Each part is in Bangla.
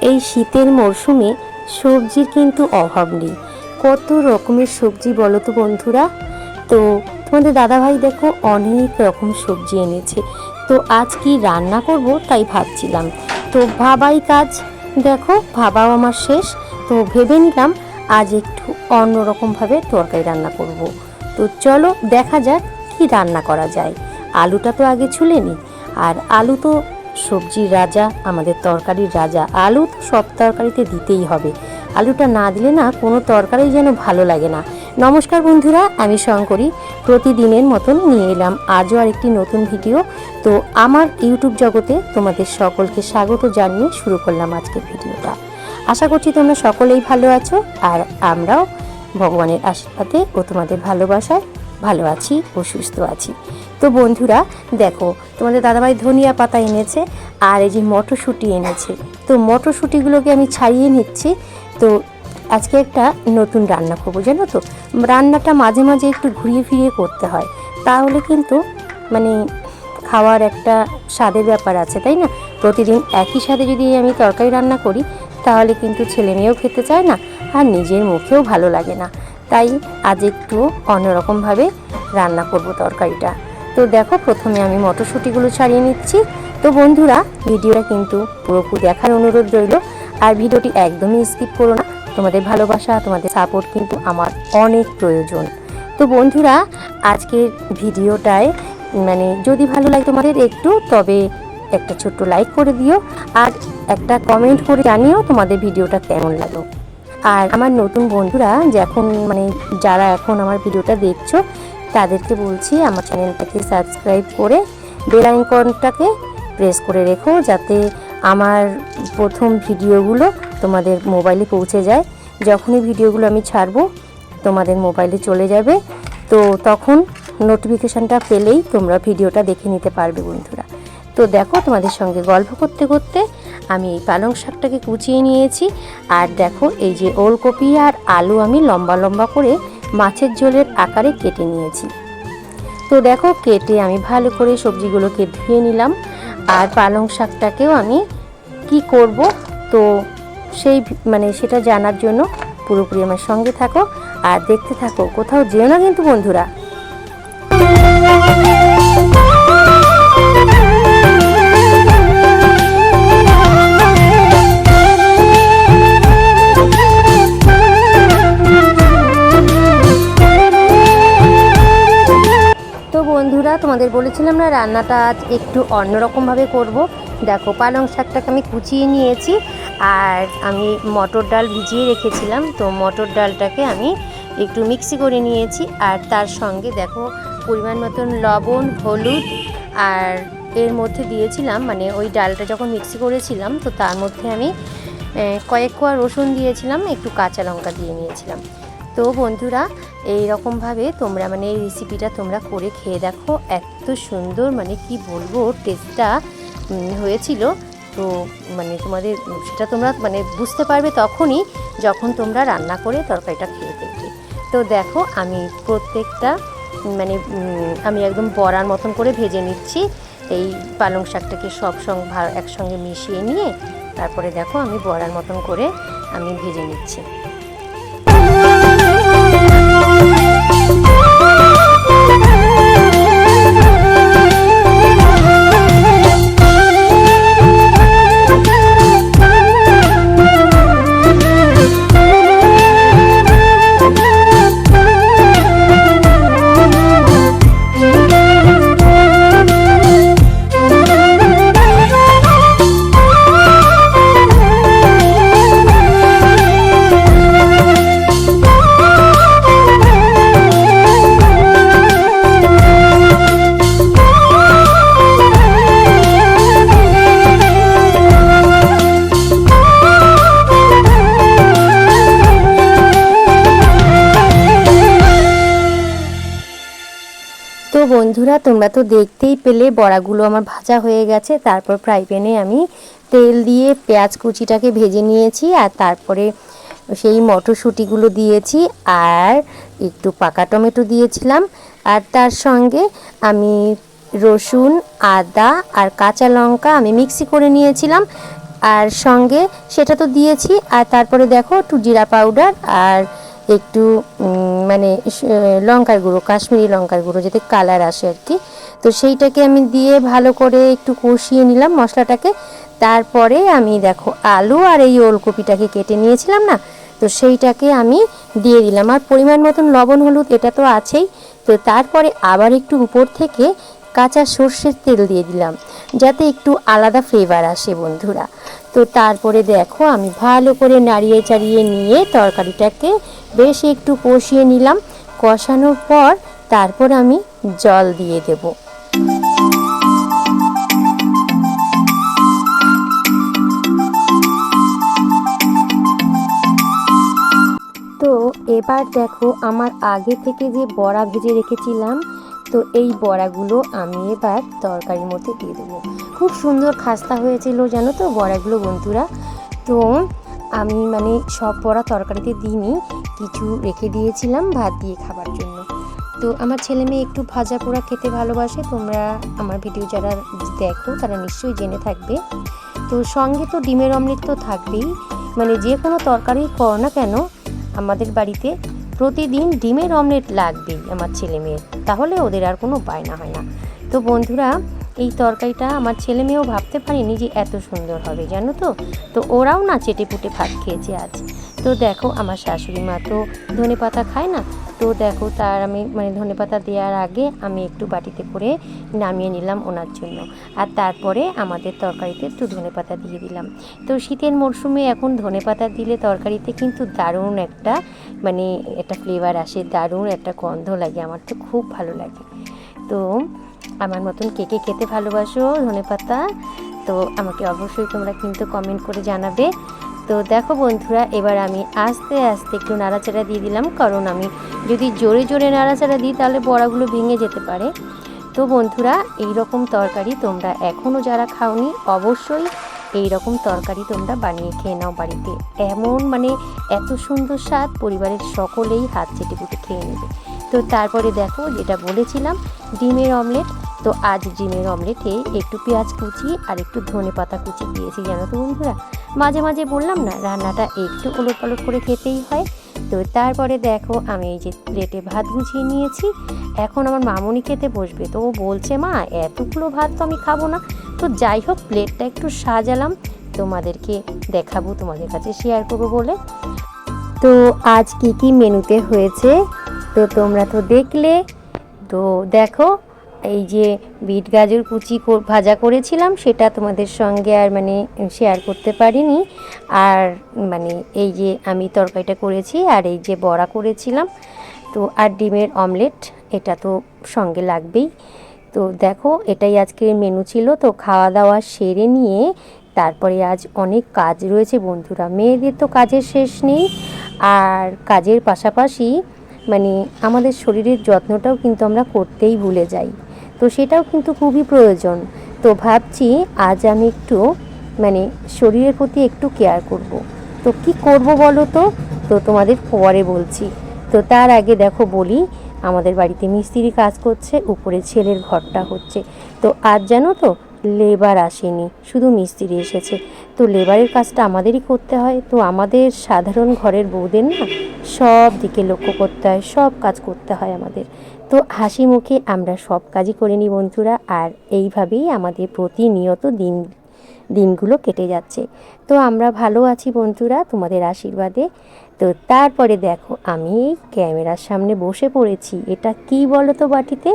এই শীতের মরশুমে সবজির কিন্তু অভাব নেই। কত রকমের সবজি বলো তো বন্ধুরা। তো তোমাদের দাদাভাই দেখো অনেক রকম সবজি এনেছে। তো আজ কি রান্না করব তাই ভাবছিলাম। তো ভাবাই কাজ, দেখো ভাবাও আমার শেষ। তো ভেবে নিলাম আজ একটু অন্যরকমভাবে তরকারি রান্না করব। তো চলো দেখা যাক কি রান্না করা যায়। আলুটা তো আগে ছুলে নিই। আর আলু তো সবজির রাজা, আমাদের তরকারির রাজা। আলু তো সব তরকারিতে দিতেই হবে। আলুটা না দিলে না কোনো তরকারি যেন ভালো লাগে না। নমস্কার বন্ধুরা, আমি শঙ্করী প্রতিদিনের মতন নিয়ে এলাম আজও আরেকটি নতুন ভিডিও। তো আমার ইউটিউব জগতে তোমাদের সকলকে স্বাগত জানিয়ে শুরু করলাম আজকের ভিডিওটা। আশা করছি তোমরা সকলেই ভালো আছো, আর আমরাও ভগবানের আশীর্বাদে ও তোমাদের ভালোবাসায় ভালো আছি ও সুস্থ আছি। তো বন্ধুরা দেখো, তোমাদের দাদাভাই ধনিয়া পাতা এনেছে আর এই যে মটরশুঁটি এনেছে। তো মটরশুঁটিগুলোকে আমি ছাড়িয়ে নিচ্ছি। তো আজকে একটা নতুন রান্না করবো, জানো তো। রান্নাটা মাঝে মাঝে একটু ঘুরিয়ে ফিরিয়ে করতে হয়, তাহলে কিন্তু মানে খাওয়ার একটা স্বাদের ব্যাপার আছে, তাই না? প্রতিদিন একই স্বাদে যদি আমি তরকারি রান্না করি তাহলে কিন্তু ছেলে মেয়েও খেতে চায় না, আর নিজের মুখেও ভালো লাগে না। তাই আজ একটু অন্যরকমভাবে রান্না করব তরকারিটা। তো দেখো প্রথমে আমি মটরশুঁটিগুলো ছাড়িয়ে নিচ্ছি। তো বন্ধুরা ভিডিওটা কিন্তু পুরোপুরি দেখার অনুরোধ রইল, আর ভিডিওটি একদমই স্কিপ করো না। তোমাদের ভালোবাসা, তোমাদের সাপোর্ট কিন্তু আমার অনেক প্রয়োজন। তো বন্ধুরা আজকের ভিডিওটায় মানে যদি ভালো লাগে তোমাদের একটু, তবে একটা ছোট্ট লাইক করে দিও, আর একটা কমেন্ট করে জানিও তোমাদের ভিডিওটা কেমন লাগলো। আর আমার নতুন বন্ধুরা যারা এখন আমার ভিডিওটা দেখছো তাদেরকে বলছি আমার চ্যানেলটাকে সাবস্ক্রাইব করে বেল আইকনটাকে প্রেস করে রেখো, যাতে আমার প্রথম ভিডিওগুলো তোমাদের মোবাইলে পৌঁছে যায়। যখনই ভিডিওগুলো আমি ছাড়বো তোমাদের মোবাইলে চলে যাবে, তো তখন নোটিফিকেশানটা পেলেই তোমরা ভিডিওটা দেখে নিতে পারবে বন্ধুরা। তো দেখো তোমাদের সঙ্গে গল্প করতে করতে আমি এই পালং শাকটাকে কুচিয়ে নিয়েছি। আর দেখো এই যে ওলকপি আর আলু আমি লম্বা লম্বা করে মাছের ঝোলের আকারে কেটে নিয়েছি। তো দেখো কেটে আমি ভালো করে সবজিগুলোকে ধুয়ে নিলাম। আর পালং শাকটাকেও আমি কি করব, তো সেটা জানার জন্য পুরোপুরি আমার সঙ্গে থাকো আর দেখতে থাকো, কোথাও যেও না কিন্তু বন্ধুরা। বন্ধুরা তোমাদের বলেছিলাম না রান্নাটা আজ একটু অন্যরকমভাবে করব। দেখো পালং শাকটাকে আমি কুচিয়ে নিয়েছি, আর আমি মটর ডাল ভিজিয়ে রেখেছিলাম। তো মটর ডালটাকে আমি একটু মিক্সি করে নিয়েছি, আর তার সঙ্গে দেখো পরিমাণ মতন লবণ, হলুদ, আর এর মধ্যে দিয়েছিলাম ওই ডালটা যখন মিক্সি করেছিলাম তো তার মধ্যে আমি কয়েক কোয়া রসুন দিয়েছিলাম, একটু কাঁচা লঙ্কা দিয়ে নিয়েছিলাম। তো বন্ধুরা এই রকমভাবে তোমরা এই রেসিপিটা তোমরা করে খেয়ে দেখো, এত সুন্দর কি বলবো টেস্টটা হয়েছিল। তো তোমাদের সেটা তোমরা বুঝতে পারবে তখনই যখন তোমরা রান্না করে তরকারিটা খেয়ে দেখবে। তো দেখো আমি প্রত্যেকটা আমি একদম বড়ার মতন করে ভেজে নিচ্ছি। এই পালং শাকটাকে একসঙ্গে মিশিয়ে নিয়ে তারপরে দেখো আমি বড়ার মতন করে আমি ভেজে নিচ্ছি। তো বন্ধুরা তোমরা তো দেখতেই পেলে বড়াগুলো আমার ভাজা হয়ে গেছে। তারপর ফ্রাই প্যানে আমি তেল দিয়ে পেঁয়াজ কুচিটাকে ভেজে নিয়েছি, আর তারপরে সেই মটরশুঁটিগুলো দিয়েছি, আর একটু পাকা টমেটো দিয়েছিলাম, আর তার সঙ্গে আমি রসুন, আদা আর কাঁচা লঙ্কা আমি মিক্সি করে নিয়েছিলাম। আর সঙ্গে সেটা তো দিয়েছি, আর তারপরে দেখো একটু জিরা পাউডার আর একটু মানে লঙ্কার গুঁড়ো, কাশ্মীরি লঙ্কার গুঁড়ো, যাতে কালার আসে আর কি। তো সেইটাকে আমি দিয়ে ভালো করে একটু কষিয়ে নিলাম মশলাটাকে। তারপরে আমি দেখো আলু আর এই ওলকপিটাকে কেটে নিয়েছিলাম না, তো সেইটাকে আমি দিয়ে দিলাম। আর পরিমাণ মতন লবণ হলুদ এটা তো আছেই। তো তারপরে আবার একটু উপর থেকে কাঁচা সর্ষের তেল দিয়ে দিলাম, যাতে একটু আলাদা ফ্লেভার আসে বন্ধুরা। তো তারপরে দেখো আমি ভালো করে নাড়িয়ে চাড়িয়ে নিয়ে তরকারিটাকে বেশ একটু কষিয়ে নিলাম। কষানোর পর তারপর আমি জল দিয়ে দেবো। তো এবার দেখো আমার আগে থেকে যে বড়া ভেজে রেখেছিলাম, তো এই বড়াগুলো আমি এবার তরকারির মধ্যে দিয়ে দেবো। খুব সুন্দর খাস্তা হয়েছিল জানো তো বড়াগুলো বন্ধুরা। তো আমি মানে সব বড়া তরকারিতে দিইনি, কিছু রেখে দিয়েছিলাম ভাত দিয়ে খাবার জন্য। তো আমার ছেলে মেয়ে একটু ভাজা পোড়া খেতে ভালোবাসে, তোমরা আমার ভিডিও যারা দেখো তারা নিশ্চয়ই জেনে থাকবে। তো সঙ্গে তো ডিমের অমলেট তো থাকবেই, মানে যে কোনো তরকারি করো না কেন আমাদের বাড়িতে প্রতিদিন ডিমের অমলেট লাগবেই আমার ছেলে মেয়ের, তাহলে ওদের আর কোনো বায়না হয় না। তো বন্ধুরা এই তরকারিটা আমার ছেলে মেয়েও ভাবতে পারেনি যে এত সুন্দর হবে জানো তো। তো ওরাও না চেটে পুটে ভাত খেয়েছে আজ। তো দেখো আমার শাশুড়ি মা তো ধনেপাতা খায় না, তো দেখো তার আমি মানে ধনেপাতা দেওয়ার আগে আমি একটু বাটিতে করে নামিয়ে নিলাম ওনার জন্য। আর তারপরে আমাদের তরকারিতে একটু ধনেপাতা দিয়ে দিলাম। তো শীতের মরশুমে এখন ধনেপাতা দিলে তরকারিতে কিন্তু দারুণ একটা মানে একটা ফ্লেভার আসে, দারুণ একটা গন্ধ লাগে, আমার তো খুব ভালো লাগে। তো আমার মতন কে কে খেতে ভালোবাসো ধনেপাতা, তো আমাকে অবশ্যই তোমরা কিন্তু কমেন্ট করে জানাবে। তো দেখো বন্ধুরা এবার আমি আস্তে আস্তে একটু নাড়াচাড়া দিয়ে দিলাম, কারণ আমি যদি জোরে জোরে নাড়াচাড়া দিই তাহলে বড়াগুলো ভেঙে যেতে পারে। তো বন্ধুরা এই রকম তরকারি তোমরা এখনও যারা খাওনি অবশ্যই এই রকম তরকারি তোমরা বানিয়ে খেয়ে নাও বাড়িতে। এমন মানে এত সুন্দর স্বাদ, পরিবারের সকলেই হাত চেটে পুটে খেয়ে নেবে। তো তারপরে দেখো যেটা বলেছিলাম ডিমের অমলেট, তো আজ ডিমের অমলেটে একটু পেঁয়াজ কুচি আর একটু ধনে পাতা কুচি দিয়েছি জানো তো বন্ধুরা। মাঝে মাঝে বললাম না রান্নাটা একটু ওলট পালট করে খেতেই হয়। তো তারপরে দেখো আমি এই যে প্লেটে ভাত গুছিয়ে নিয়েছি, এখন আমার মামুনি খেতে বসবে। তো ও বলছে মা এতগুলো ভাত তো আমি খাবো না। তো যাই হোক প্লেটটা একটু সাজালাম, তোমাদেরকে দেখাবো, তোমাদের কাছে শেয়ার করবো বলে। তো আজ কি কি মেনুতে হয়েছে তো তোমরা তো দেখলে। তো দেখো এই যে বিট গাজর কুচি ভাজা করেছিলাম, সেটা তোমাদের সঙ্গে আর মানে শেয়ার করতে পারিনি। আর মানে এই যে আমি তরকারিটা করেছি, আর এই যে বড়া করেছিলাম, তো আর ডিমের অমলেট এটা তো সঙ্গে লাগবেই। তো দেখো এটাই আজকের মেনু ছিল। তো খাওয়া দাওয়া সেরে নিয়ে তারপরে আজ অনেক কাজ রয়েছে বন্ধুরা, মেয়েদের তো কাজের শেষ নেই। আর কাজের পাশাপাশি মানে আমাদের শরীরের যত্নটাও কিন্তু আমরা করতেই ভুলে যাই, তো সেটাও কিন্তু খুবই প্রয়োজন। তো ভাবছি আজ আমি একটু মানে শরীরের প্রতি একটু কেয়ার করব। তো কি করব বলো তো, তো তোমাদের পরে বলছি। তো তার আগে দেখো বলি, আমাদের বাড়িতে মিস্ত্রি কাজ করছে, উপরে ছেলের ঘরটা হচ্ছে। তো আজ জানো তো লেবার আসেনি, শুধু মিস্ত্রি এসেছে। তো লেবারের কাজটা আমাদেরই করতে হয়। তো আমাদের সাধারণ ঘরের বউদের না সব দিকে লক্ষ্য করতে হয়, সব কাজ করতে হয় আমাদের। তো হাসি মুখে আমরা সব কাজই করে নিই বন্ধুরা, আর এইভাবেই আমাদের প্রতিনিয়ত দিনগুলো কেটে যাচ্ছে। তো আমরা ভালো আছি বন্ধুরা তোমাদের আশীর্বাদে। তো তারপরে দেখো আমি এই ক্যামেরার সামনে বসে পড়েছি। এটা কি বলো তো বাটিতে,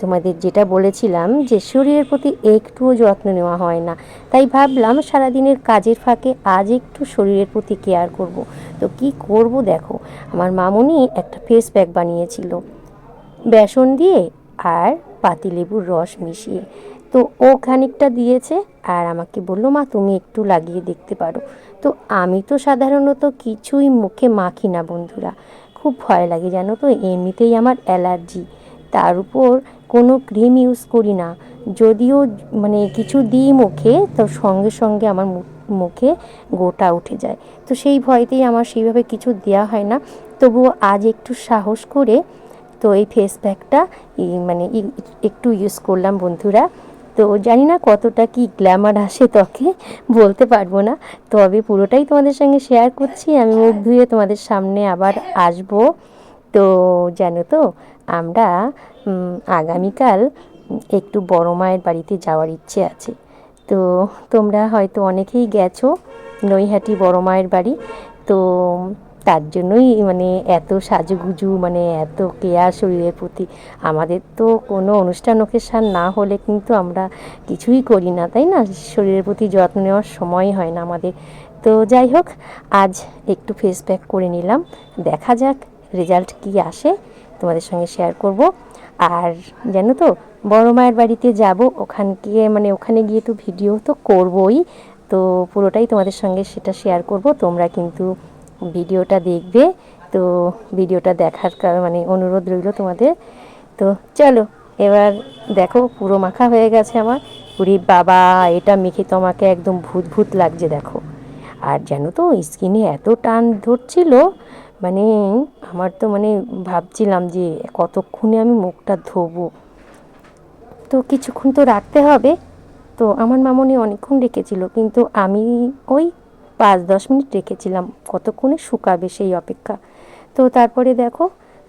তোমাদের যেটা বলেছিলাম যে শরীরের প্রতি একটুও যত্ন নেওয়া হয় না, তাই ভাবলাম সারাদিনের কাজের ফাঁকে আজ একটু শরীরের প্রতি কেয়ার করব। তো কি করব দেখো, আমার মামুনি একটা ফেস প্যাক বানিয়েছিল বেসন দিয়ে আর পাতিলেবুর রস মিশিয়ে। তো ও খানিকটা দিয়েছে আর আমাকে বললো মা তুমি একটু লাগিয়ে দেখতে পারো। তো আমি তো সাধারণত কিছুই মুখে মাখি না বন্ধুরা, খুব ভয় লাগে জানো তো, এমনিতেই আমার অ্যালার্জি, তার উপর কোনো ক্রিম ইউজ করি না। যদিও মানে কিছু দিই মুখে, তো সঙ্গে সঙ্গে আমার মুখে গোটা উঠে যায়। তো সেই ভয়তেই আমার সেইভাবে কিছু দেওয়া হয় না। তবুও আজ একটু সাহস করে তো এই ফেস প্যাকটা মানে একটু ইউজ করলাম বন্ধুরা। তো জানি না কতটা কি গ্ল্যামার আসে ত্বকে, বলতে পারবো না, তবে পুরোটাই তোমাদের সঙ্গে শেয়ার করছি। আমি মুখ ধুয়ে তোমাদের সামনে আবার আসবো। তো জানো তো আমরা আগামীকাল একটু বড় মায়ের বাড়িতে যাওয়ার ইচ্ছে আছে। তো তোমরা হয়তো অনেকেই গেছো নৈহাটি বড় মায়ের বাড়ি। তো তার জন্যই মানে এত সাজুগুজু, মানে এত কেয়ার শরীরের প্রতি। আমাদের তো কোনো অনুষ্ঠান ওকেশান না হলে কিন্তু আমরা কিছুই করি না, তাই না? শরীরের প্রতি যত্ন নেওয়ার সময় হয় না আমাদের। তো যাই হোক, আজ একটু ফেস প্যাক করে নিলাম, দেখা যাক রেজাল্ট কী আসে, তোমাদের সঙ্গে শেয়ার করব। আর জানো তো বড় মায়ের বাড়িতে যাব, ওখানে গিয়ে তো ভিডিও তো করবই, তো পুরোটাই তোমাদের সঙ্গে সেটা শেয়ার করব। তোমরা কিন্তু ভিডিওটা দেখবে। তো ভিডিওটা দেখার মানে অনুরোধ রইল তোমাদের। তো চলো এবার দেখো, পুরো মাখা হয়ে গেছে আমার। পুরি বাবা, এটা মেখে তো আমাকে একদম ভূত ভূত লাগছে দেখো। আর জানো তো স্কিনে এত টান ধরছিল, মানে আমার তো মানে ভাবছিলাম যে কতক্ষণে আমি মুখটা ধোবো। তো কিছুক্ষণ তো রাখতে হবে। তো আমার মামনি অনেকক্ষণ রেখেছিল, কিন্তু আমি ওই 5-10 মিনিট রেখেছিলাম, কতক্ষণে শুকাবে সেই অপেক্ষা। তো তারপরে দেখো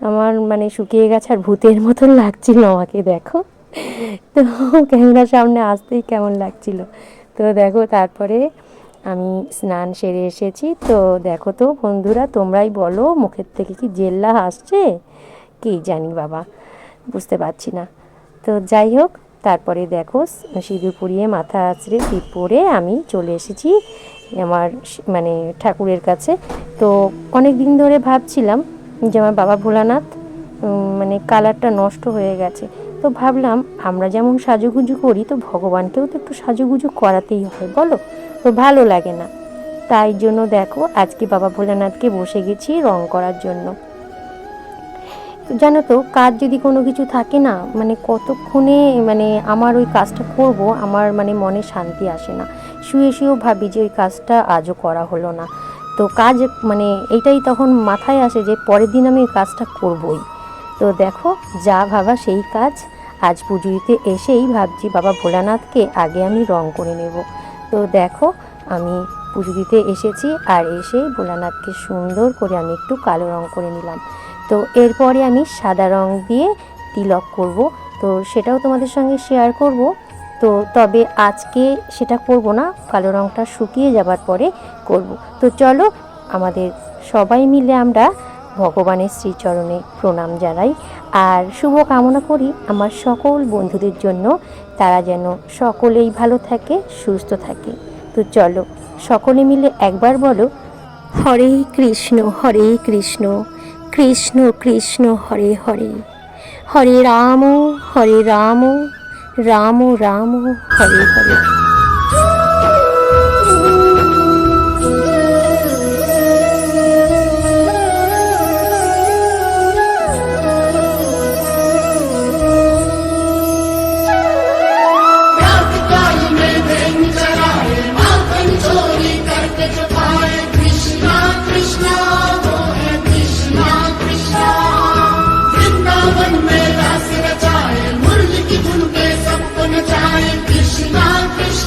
আমার মানে শুকিয়ে গেছে, আর ভূতের মতন লাগছিল আমাকে দেখো। তো ক্যামেরার সামনে আসতেই কেমন লাগছিল। তো দেখো তারপরে আমি স্নান সেরে এসেছি। তো দেখো তো বন্ধুরা, তোমরাই বলো মুখের থেকে কি জেল্লা আসছে কি জানি বাবা, বুঝতে পারছি না। তো যাই হোক, তারপরে দেখো সিঁদুর পরিয়ে মাথা আঁচড়ে টিপ পরে আমি চলে এসেছি আমার মানে ঠাকুরের কাছে। তো অনেক দিন ধরে ভাবছিলাম যে আমার বাবা ভোলানাথ মানে কালারটা নষ্ট হয়ে গেছে। তো ভাবলাম আমরা যেমন সাজুগুজু করি, তো ভগবানকেও তো একটু সাজুগুজু করাতেই হয় বলো, তো ভালো লাগে না। তাই জন্য দেখো আজকে বাবা ভোলানাথকে বসে গেছি রং করার জন্য। জানো তো কাজ যদি কোনো কিছু থাকে না, মানে কতক্ষণে মানে আমার ওই কাজটা করব, আমার মানে মনে শান্তি আসে না। শুয়ে শুয়েও ভাবি যে ওই কাজটা আজও করা হলো না। তো কাজ মানে এইটাই তখন মাথায় আসে যে পরের দিন আমি ওই কাজটা করবই। তো দেখো যা ভাবা সেই কাজ। আজ পুজো দিতে এসেই ভাবছি বাবা ভোলানাথকে আগে আমি রং করে নেব। তো দেখো আমি পুজো দিতে এসেছি, আর এসেই ভোলানাথকে সুন্দর করে আমি একটু কালো রং করে নিলাম। তো এরপরে আমি সাদা রং দিয়ে তিলক করব, তো সেটাও তোমাদের সঙ্গে শেয়ার করব। তো তবে আজকে সেটা করব না, কালো রংটা শুকিয়ে যাবার পরে করব। তো চলো আমাদের সবাই মিলে আমরা ভগবানের শ্রীচরণে প্রণাম জানাই, আর শুভ কামনা করি আমার সকল বন্ধুদের জন্য, তারা যেন সকলেই ভালো থাকে, সুস্থ থাকে। তো চলো সকলে মিলে একবার বলো, হরে কৃষ্ণ হরে কৃষ্ণ, কৃষ্ণ কৃষ্ণ হরে হরে, হরে রাম রাম রাম হরে হরে। Krishna Krishna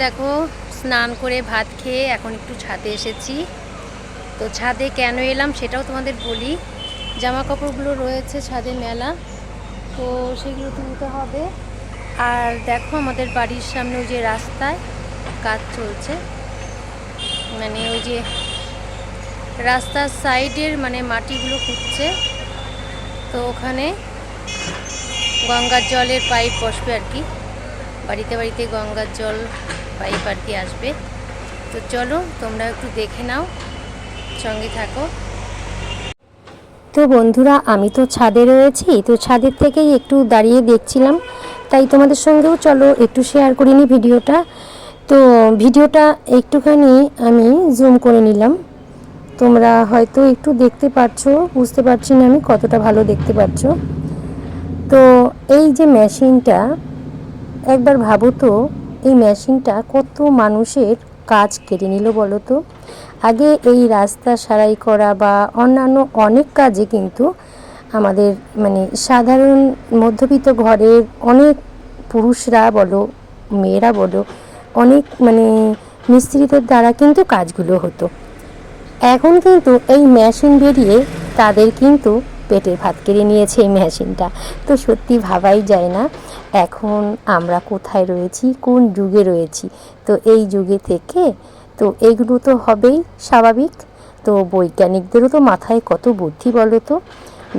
দেখো স্নান করে ভাত খেয়ে এখন একটু ছাদে এসেছি। তো ছাদে কেন এলাম সেটাও তোমাদের বলি। জামা কাপড়গুলো রয়েছে ছাদে মেলা, তো সেগুলো তুলতে হবে। আর দেখো আমাদের বাড়ির সামনে ওই যে রাস্তায় কাজ চলছে, মানে ওই যে রাস্তার সাইডের মানে মাটিগুলো খুঁজছে। তো ওখানে গঙ্গার জলের পাইপ বসবে আর কি, বাড়িতে বাড়িতে গঙ্গার জল পাইপ আর কি আসবে। তো চলো তোমরা একটু দেখে নাও, সঙ্গে থাকো। তো বন্ধুরা আমি তো ছাদে রয়েছি, তো ছাদের থেকেই একটু দাঁড়িয়ে দেখছিলাম, তাই তোমাদের সঙ্গেও চলো একটু শেয়ার করে নিই ভিডিওটা। তো ভিডিওটা একটুখানি আমি জুম করে নিলাম, তোমরা হয়তো একটু দেখতে পাচ্ছো, বুঝতে পারছি না আমি কতটা ভালো দেখতে পাচ্ছ। তো এই যে মেশিনটা, একবার ভাবো তো এই মেশিনটা কত মানুষের কাজ কেড়ে নিল বলো তো। আগে এই রাস্তা সারাই করা বা অন্যান্য অনেক কাজে কিন্তু আমাদের মানে সাধারণ মধ্যবিত্ত ঘরের অনেক পুরুষরা বলো মেয়েরা বলো অনেক মানে মিস্ত্রিদের দ্বারা কিন্তু কাজগুলো হতো। এখন কিন্তু এই মেশিন বেরিয়ে তাদের কিন্তু পেটের ভাত কেড়ে নিয়েছে এই মেশিনটা। তো সত্যি ভাবাই যায় না এখন আমরা কোথায় রয়েছি, কোন যুগে রয়েছি। তো এই যুগে থেকে তো এগুলো তো হবেই স্বাভাবিক। তো বৈজ্ঞানিকদেরও তো মাথায় কত বুদ্ধি বলো তো,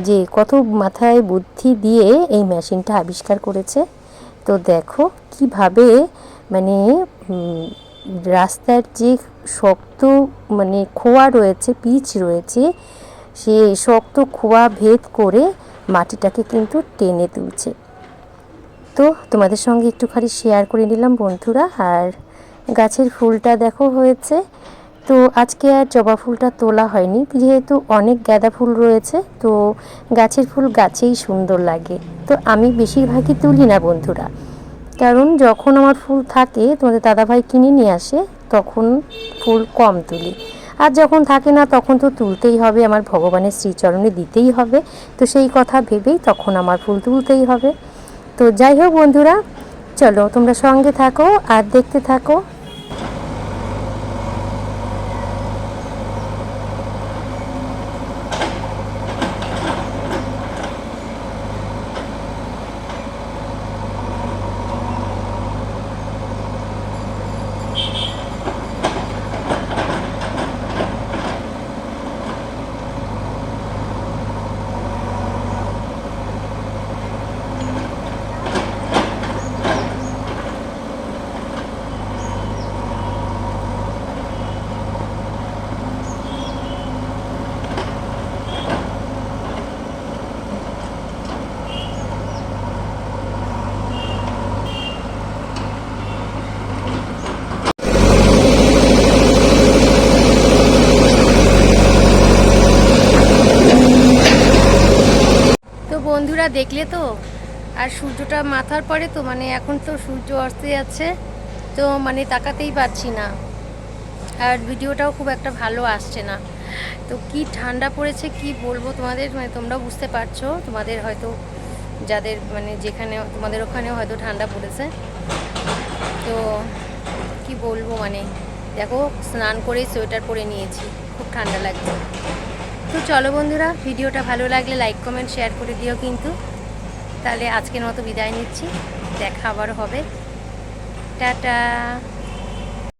যে কত মাথায় বুদ্ধি দিয়ে এই মেশিনটা আবিষ্কার করেছে। তো দেখো কিভাবে মানে রাস্তার যে শক্ত মানে খোয়া রয়েছে, পিচ রয়েছে, সে শক্ত খোয়া ভেদ করে মাটিটাকে কিন্তু টেনে তুলছে। তো তোমাদের সঙ্গে একটুখানি শেয়ার করে নিলাম বন্ধুরা। আর গাছের ফুলটা দেখো হয়েছে, তো আজকে আর জবা ফুলটা তোলা হয়নি যেহেতু অনেক গাঁদা ফুল রয়েছে, তো গাছের ফুল গাছেই সুন্দর লাগে। তো আমি বেশিরভাগই তুলি না বন্ধুরা, কারণ যখন আমার ফুল থাকে তোমাদের দাদাভাই কিনে নিয়ে আসে তখন ফুল কম তুলি, আর যখন থাকে না তখন তো তুলতেই হবে, আমার ভগবানের শ্রীচরণে দিতেই হবে। তো সেই কথা ভেবেই তখন আমার ফুল তুলতেই হবে। তো যাই হোক বন্ধুরা, চলো তোমরা সঙ্গে থাকো আর দেখতে থাকো। বন্ধুরা দেখলে তো, আর সূর্যটা মাথার পরে তো মানে এখন তো সূর্য অস্তে যাচ্ছে, তো মানে তাকাতেই পারছি না, আর ভিডিওটাও খুব একটা ভালো আসছে না। তো কি ঠান্ডা পড়েছে কি বলবো তোমাদের, মানে তোমরা বুঝতে পারছো, তোমাদের হয়তো যাদের মানে যেখানে তোমাদের ওখানেও হয়তো ঠান্ডা পড়েছে। তো কি বলবো মানে দেখো স্নান করেই সোয়েটার পরে নিয়েছি, খুব ঠান্ডা লাগছে। তো চলো বন্ধুরা, ভিডিওটা ভালো লাগলে লাইক কমেন্ট শেয়ার করে দিও কিন্তু। তাহলে আজকের মতো বিদায় নিচ্ছি, দেখা আবার হবে, টাটা।